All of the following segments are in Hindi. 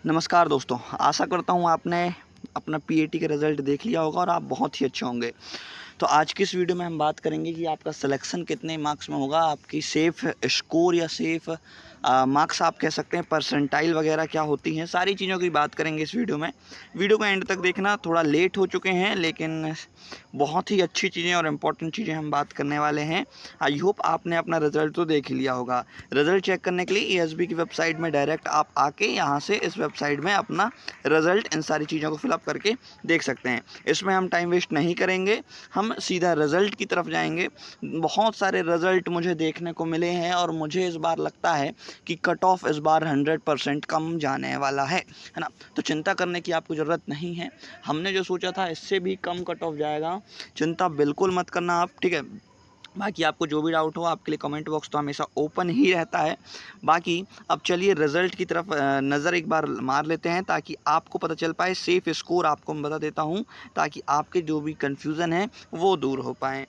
नमस्कार दोस्तों, आशा करता हूँ आपने अपना पीएटी का रिज़ल्ट देख लिया होगा और आप बहुत ही अच्छे होंगे। तो आज की इस वीडियो में हम बात करेंगे कि आपका सिलेक्शन कितने मार्क्स में होगा, आपकी सेफ़ स्कोर या सेफ़ मार्क्स आप कह सकते हैं, परसेंटाइल वगैरह क्या होती हैं, सारी चीज़ों की बात करेंगे इस वीडियो में। वीडियो को एंड तक देखना, थोड़ा लेट हो चुके हैं लेकिन बहुत ही अच्छी चीज़ें और इम्पोर्टेंट चीज़ें हम बात करने वाले हैं। आई होप आपने अपना रिज़ल्ट तो देख ही लिया होगा। रिज़ल्ट चेक करने के लिए ईएसबी की वेबसाइट में डायरेक्ट आप आके यहाँ से इस वेबसाइट में अपना रिज़ल्ट इन सारी चीज़ों को फिलअप करके देख सकते हैं। इसमें हम टाइम वेस्ट नहीं करेंगे, हम सीधा रिज़ल्ट की तरफ जाएंगे। बहुत सारे रिज़ल्ट मुझे देखने को मिले हैं और मुझे इस बार लगता है कि कट ऑफ इस बार 100% कम जाने वाला है ना। तो चिंता करने की आपको ज़रूरत नहीं है। हमने जो सोचा था इससे भी कम कट ऑफ जाएगा, चिंता बिल्कुल मत करना आप, ठीक है। बाकी आपको जो भी डाउट हो, आपके लिए कमेंट बॉक्स तो हमेशा ओपन ही रहता है। बाकी अब चलिए रिज़ल्ट की तरफ नज़र एक बार मार लेते हैं ताकि आपको पता चल पाए। सेफ़ स्कोर आपको मैं बता देता हूँ ताकि आपके जो भी कन्फ्यूज़न है वो दूर हो पाएँ।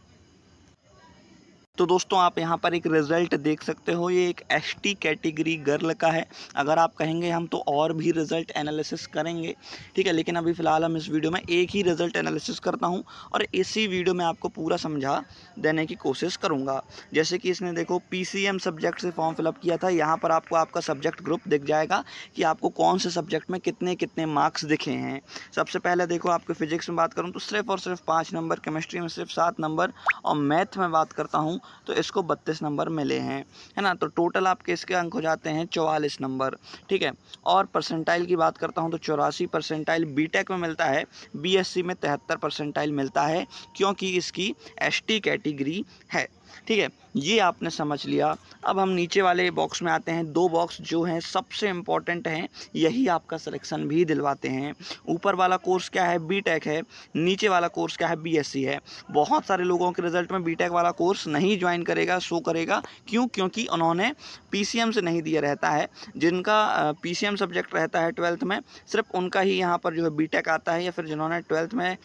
तो दोस्तों आप यहाँ पर एक रिज़ल्ट देख सकते हो, ये एक एसटी कैटेगरी गर्ल का है। अगर आप कहेंगे हम तो और भी रिज़ल्ट एनालिसिस करेंगे, ठीक है, लेकिन अभी फ़िलहाल हम इस वीडियो में एक ही रिज़ल्ट एनालिसिस करता हूँ और इसी वीडियो में आपको पूरा समझा देने की कोशिश करूँगा। जैसे कि इसने देखो पीसीएम सब्जेक्ट से फॉर्म फिलअप किया था। यहाँ पर आपको आपका सब्जेक्ट ग्रुप दिख जाएगा कि आपको कौन से सब्जेक्ट में कितने कितने मार्क्स दिखे हैं। सबसे पहले देखो, आपके फिजिक्स में बात करूँ तो सिर्फ और सिर्फ 5 नंबर, केमिस्ट्री में सिर्फ 7 नंबर और मैथ में बात करता हूँ तो इसको 32 नंबर मिले हैं, है ना। तो टोटल आपके इसके अंक हो जाते हैं 44 नंबर, ठीक है। और परसेंटाइल की बात करता हूँ तो 84 परसेंटाइल बीटेक में मिलता है, बीएससी में 73 परसेंटाइल मिलता है क्योंकि इसकी एसटी कैटेगरी है, ठीक है। ये आपने समझ लिया। अब हम नीचे वाले बॉक्स में आते हैं। 2 बॉक्स जो हैं सबसे इम्पॉर्टेंट हैं, यही आपका सिलेक्शन भी दिलवाते हैं। ऊपर वाला कोर्स क्या है, बीटेक है। नीचे वाला कोर्स क्या है, बीएससी है। बहुत सारे लोगों के रिज़ल्ट में बीटेक वाला कोर्स नहीं ज्वाइन करेगा, शो करेगा। क्यों? क्योंकि उन्होंने पीसीएम से नहीं दिया रहता है। जिनका पीसीएम सब्जेक्ट रहता है 12th में, सिर्फ उनका ही यहाँ पर जो है बीटेक आता है, या फिर जिन्होंने 12th में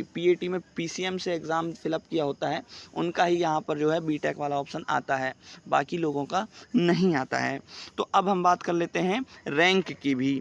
पीएटी में पीसीएम से एग्ज़ाम फिलअप किया होता है, उनका ही यहाँ पर जो है बीटेक वाला ऑप्शन आता है, बाकी लोगों का नहीं आता है। तो अब हम बात कर लेते हैं रैंक की भी।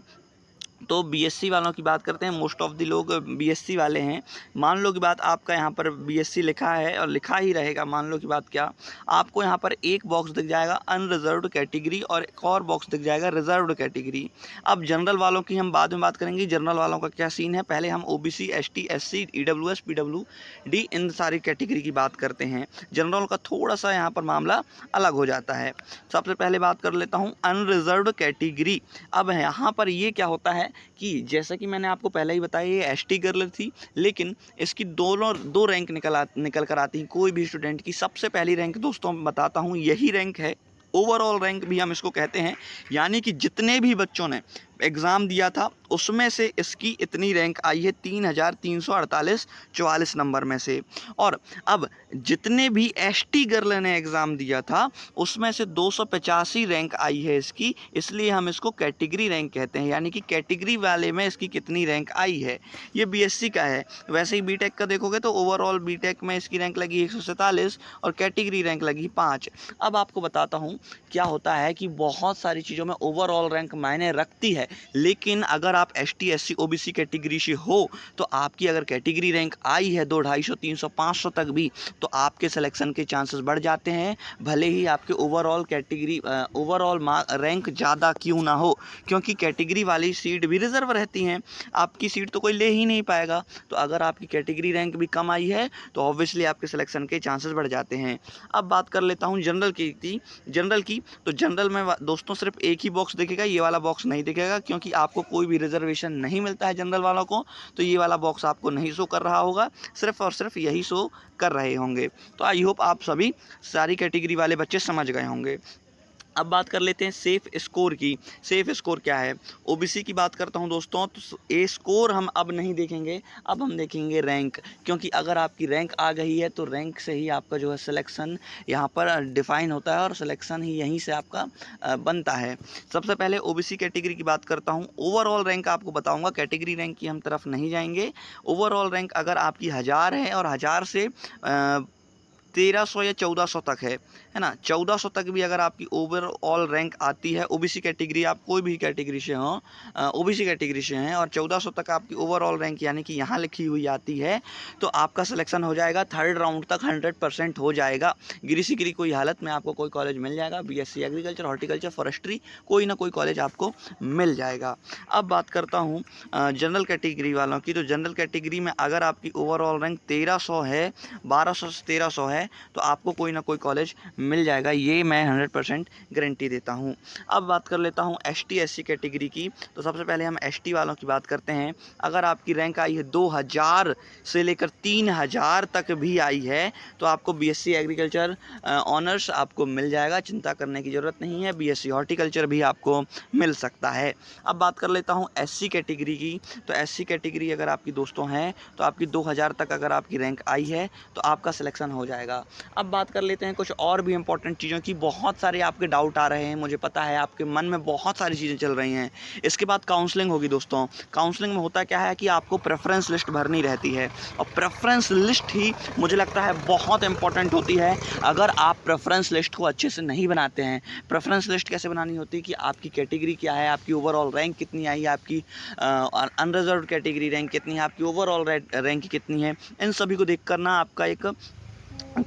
तो बीएससी वालों की बात करते हैं। मोस्ट ऑफ द लोग बीएससी वाले हैं। मान लो की बात, आपका यहाँ पर बीएससी लिखा है और लिखा ही रहेगा, मान लो की बात क्या, आपको यहाँ पर एक बॉक्स दिख जाएगा अनरिजर्व्ड कैटेगरी और एक और बॉक्स दिख जाएगा रिजर्व्ड कैटेगरी। अब जनरल वालों की हम बाद में बात करेंगे। जनरल वालों का क्या सीन है, पहले हम OBC, ST, SC, EWS, PWD इन सारी कैटेगरी की बात करते हैं। जनरल का थोड़ा सा यहाँ पर मामला अलग हो जाता है। सबसे पहले बात कर लेता हूँ अनरिजर्व्ड कैटेगरी। अब यहाँ पर ये क्या होता है कि जैसा कि मैंने आपको पहले ही बताया, ये एसटी गर्ल थी, लेकिन इसकी दोनों दो रैंक निकल कर आती हैं कोई भी स्टूडेंट की। सबसे पहली रैंक दोस्तों मैं बताता हूँ, यही रैंक है, ओवरऑल रैंक भी हम इसको कहते हैं। यानी कि जितने भी बच्चों ने एग्ज़ाम दिया था उसमें से इसकी इतनी रैंक आई है, 3348 44 नंबर में से। और अब जितने भी एसटी गर्ल ने एग्ज़ाम दिया था उसमें से 285 रैंक आई है इसकी, इसलिए हम इसको कैटेगरी रैंक कहते हैं। यानी कि कैटेगरी वाले में इसकी कितनी रैंक आई है। ये बीएससी का है। वैसे ही बीटेक का देखोगे तो ओवरऑल बीटेक में इसकी रैंक लगी 147 और कैटेगरी रैंक लगी 5। अब आपको बताता हूँ क्या होता है कि बहुत सारी चीज़ों में ओवरऑल रैंक मायने रखती है, लेकिन अगर आप एसटी, एससी, ओबीसी कैटेगरी से हो तो आपकी अगर कैटेगरी रैंक आई है 200, 250, 300, 500 तक भी, तो आपके सिलेक्शन के चांसेस बढ़ जाते हैं, भले ही आपके ओवरऑल कैटेगरी ओवरऑल रैंक ज़्यादा क्यों ना हो, क्योंकि कैटेगरी वाली सीट भी रिजर्व रहती हैं। आपकी सीट तो कोई ले ही नहीं पाएगा। तो अगर आपकी कैटेगरी रैंक भी कम आई है तो ऑब्वियसली आपके सिलेक्शन के चांसेस बढ़ जाते हैं। अब बात कर लेता हूँ जनरल की। तो जनरल में दोस्तों सिर्फ एक ही बॉक्स दिखेगा, ये वाला बॉक्स नहीं दिखेगा, क्योंकि आपको कोई भी रिजर्वेशन नहीं मिलता है जनरल वालों को। तो ये वाला बॉक्स आपको नहीं शो कर रहा होगा, सिर्फ और सिर्फ यही शो कर रहे होंगे। तो आई होप आप सभी सारी कैटेगरी वाले बच्चे समझ गए होंगे। अब बात कर लेते हैं सेफ़ स्कोर की। सेफ़ स्कोर क्या है, ओबीसी की बात करता हूं दोस्तों, तो ए स्कोर हम अब नहीं देखेंगे, अब हम देखेंगे रैंक। क्योंकि अगर आपकी रैंक आ गई है तो रैंक से ही आपका जो है सिलेक्शन यहाँ पर डिफ़ाइन होता है और सिलेक्शन ही यहीं से आपका बनता है। सबसे पहले ओबीसी कैटेगरी की बात करता हूँ। ओवरऑल रैंक आपको बताऊँगा, कैटेगरी रैंक की हम तरफ नहीं जाएंगे। ओवरऑल रैंक अगर आपकी 1000 है और 1000 से 1300 या 1400 तक है ना। 1400 तक भी अगर आपकी ओवरऑल रैंक आती है, ओबीसी कैटेगरी, आप कोई भी कैटेगरी से हो, ओबीसी कैटेगरी से हैं और 1400 तक आपकी ओवरऑल रैंक यानी कि यहाँ लिखी हुई आती है, तो आपका सिलेक्शन हो जाएगा। थर्ड राउंड तक 100% हो जाएगा। गिरी से गिरी कोई हालत में आपको कोई कॉलेज मिल जाएगा। बीएससी एग्रीकल्चर, हॉर्टिकल्चर, फॉरेस्ट्री, कोई ना कोई कॉलेज आपको मिल जाएगा। अब बात करता हूँ जनरल कैटेगरी वालों की। तो जनरल कैटेगरी में अगर आपकी ओवरऑल रैंक 1300 है, 1200 से 1300 है, तो आपको कोई ना कोई कॉलेज मिल जाएगा, ये मैं 100% गारंटी देता हूँ। अब बात कर लेता हूँ एसटी एससी कैटेगरी की। तो सबसे पहले हम एसटी वालों की बात करते हैं। अगर आपकी रैंक आई है 2000 से लेकर 3000 तक भी आई है, तो आपको बीएससी एग्रीकल्चर ऑनर्स आपको मिल जाएगा, चिंता करने की ज़रूरत नहीं है। बीएससी हॉर्टिकल्चर भी आपको मिल सकता है। अब बात कर लेता हूँ एससी कैटेगरी की। तो एससी कैटेगरी अगर आपकी दोस्तों हैं, तो आपकी 2000 तक अगर आपकी रैंक आई है, तो आपका सिलेक्शन हो जाएगा। अब बात कर लेते हैं कुछ और भी इंपॉर्टेंट चीज़ों की। बहुत सारे आपके डाउट आ रहे हैं, मुझे पता है आपके मन में बहुत सारी चीज़ें चल रही हैं। इसके बाद काउंसलिंग होगी दोस्तों। काउंसलिंग में होता क्या है कि आपको प्रेफरेंस लिस्ट भरनी रहती है, और प्रेफरेंस लिस्ट ही मुझे लगता है बहुत इंपॉर्टेंट होती है। अगर आप प्रेफरेंस लिस्ट को अच्छे से नहीं बनाते हैं, प्रेफरेंस लिस्ट कैसे बनानी होती है कि आपकी कैटेगरी क्या है, आपकी ओवरऑल रैंक कितनी आई, आपकी अनरिजर्व कैटेगरी रैंक कितनी है, आपकी ओवरऑल रैंक कितनी है, इन सभी को देख कर ना आपका एक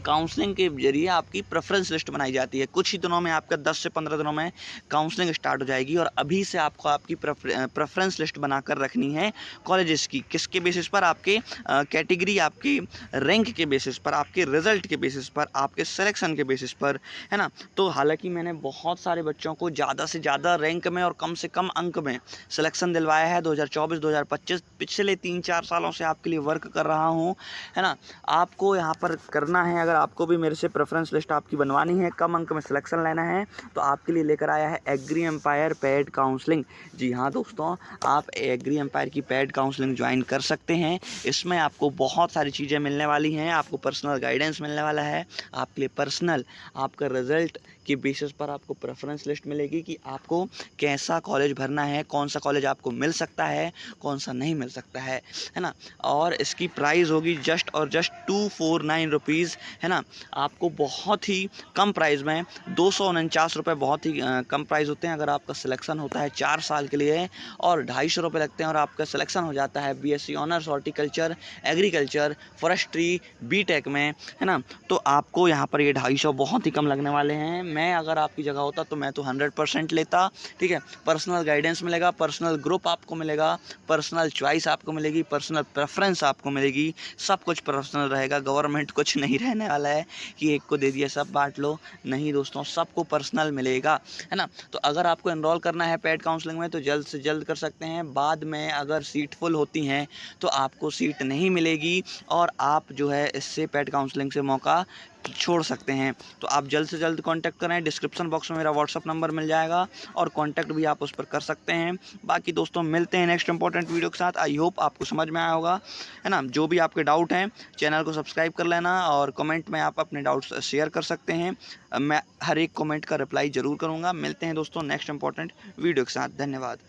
काउंसलिंग के जरिए आपकी प्रेफरेंस लिस्ट बनाई जाती है। कुछ ही दिनों में, आपका 10 से 15 दिनों में काउंसलिंग स्टार्ट हो जाएगी, और अभी से आपको आपकी प्रेफरेंस लिस्ट बनाकर रखनी है कॉलेजेस की। किसके बेसिस पर? आपके कैटेगरी, आपके रैंक के बेसिस पर, आपके रिजल्ट के बेसिस पर, आपके सिलेक्शन के बेसिस पर, है ना। तो हालांकि मैंने बहुत सारे बच्चों को ज़्यादा से ज़्यादा रैंक में और कम से कम अंक में सिलेक्शन दिलवाया है। 2024 2025 पिछले 3-4 सालों से आपके लिए वर्क कर रहा हूँ, है ना। आपको यहाँ पर करना है, अगर आपको भी मेरे से प्रेफरेंस लिस्ट आपकी बनवानी है, कम अंक में सिलेक्शन लेना है, तो आपके लिए लेकर आया है एग्री एम्पायर पेड काउंसलिंग। जी हाँ दोस्तों, आप एग्री एम्पायर की पेड काउंसलिंग ज्वाइन कर सकते हैं। इसमें आपको बहुत सारी चीज़ें मिलने वाली हैं। आपको पर्सनल गाइडेंस मिलने वाला है, आपके लिए पर्सनल आपका रिजल्ट के बेसिस पर आपको प्रेफरेंस लिस्ट मिलेगी कि आपको कैसा कॉलेज भरना है, कौन सा कॉलेज आपको मिल सकता है, कौन सा नहीं मिल सकता है ना। और इसकी प्राइस होगी जस्ट और जस्ट 249 रुपीज़, है ना। आपको बहुत ही कम प्राइस में 249 रुपये बहुत ही कम प्राइस होते हैं। अगर आपका सिलेक्शन होता है 4 साल के लिए, और 250 रुपये लगते हैं, और आपका सिलेक्शन हो जाता है BSc honours, horticulture, agriculture, forestry, BTech में, है ना, तो आपको यहाँ पर ये 250 बहुत ही कम लगने वाले हैं। मैं अगर आपकी जगह होता तो मैं तो 100% लेता, ठीक है। पर्सनल गाइडेंस मिलेगा, पर्सनल ग्रुप आपको मिलेगा, पर्सनल चॉइस आपको मिलेगी, पर्सनल प्रेफरेंस आपको मिलेगी, सब कुछ पर्सनल रहेगा। गवर्नमेंट कुछ नहीं रहने वाला है कि एक को दे दिया सब बांट लो, नहीं दोस्तों, सबको पर्सनल मिलेगा, है ना। तो अगर आपको एनरोल करना है पेड काउंसलिंग में, तो जल्द से जल्द कर सकते हैं। बाद में अगर सीट फुल होती हैं तो आपको सीट नहीं मिलेगी, और आप जो है इससे पेड काउंसलिंग से मौका छोड़ सकते हैं। तो आप जल्द से जल्द कांटेक्ट करें। डिस्क्रिप्शन बॉक्स में मेरा व्हाट्सअप नंबर मिल जाएगा, और कांटेक्ट भी आप उस पर कर सकते हैं। बाकी दोस्तों, मिलते हैं नेक्स्ट इंपॉर्टेंट वीडियो के साथ। आई होप आपको समझ में आया होगा, है ना। जो भी आपके डाउट हैं, चैनल को सब्सक्राइब कर लेना, और कमेंट में आप अपने डाउट्स शेयर कर सकते हैं। मैं हर एक कमेंट का रिप्लाई ज़रूर करूँगा। मिलते हैं दोस्तों नेक्स्ट इंपॉर्टेंट वीडियो के साथ। धन्यवाद।